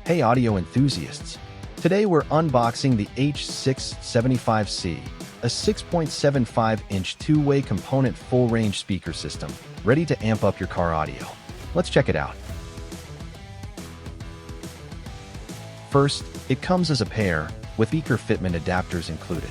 Hey audio enthusiasts! Today we're unboxing the H765C, a 6.75-inch two-way component full-range speaker system, ready to amp up your car audio. Let's check it out. First, it comes as a pair, with speaker fitment adapters included.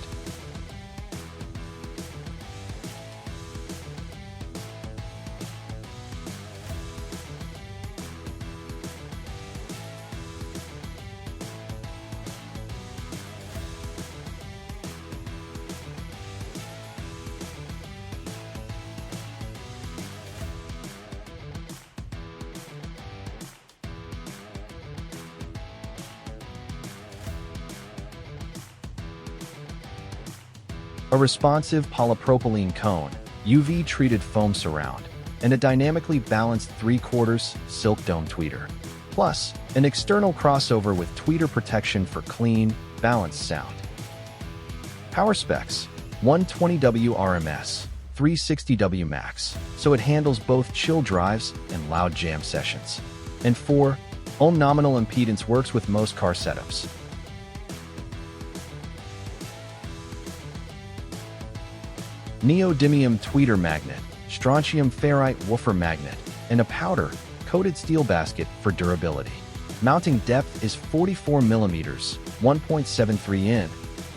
A responsive polypropylene cone, UV-treated foam surround, and a dynamically balanced 3/4 silk dome tweeter. Plus, an external crossover with tweeter protection for clean, balanced sound. Power specs: 120W RMS, 360W max, so it handles both chill drives and loud jam sessions. And 4 ohm nominal impedance works with most car setups. Neodymium tweeter magnet, strontium ferrite woofer magnet, and a powder-coated steel basket for durability. Mounting depth is 44 mm, 1.73 in,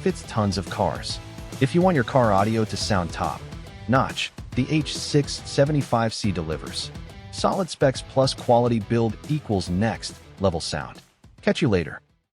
fits tons of cars. If you want your car audio to sound top-notch, the H765C delivers. Solid specs plus quality build equals next-level sound. Catch you later.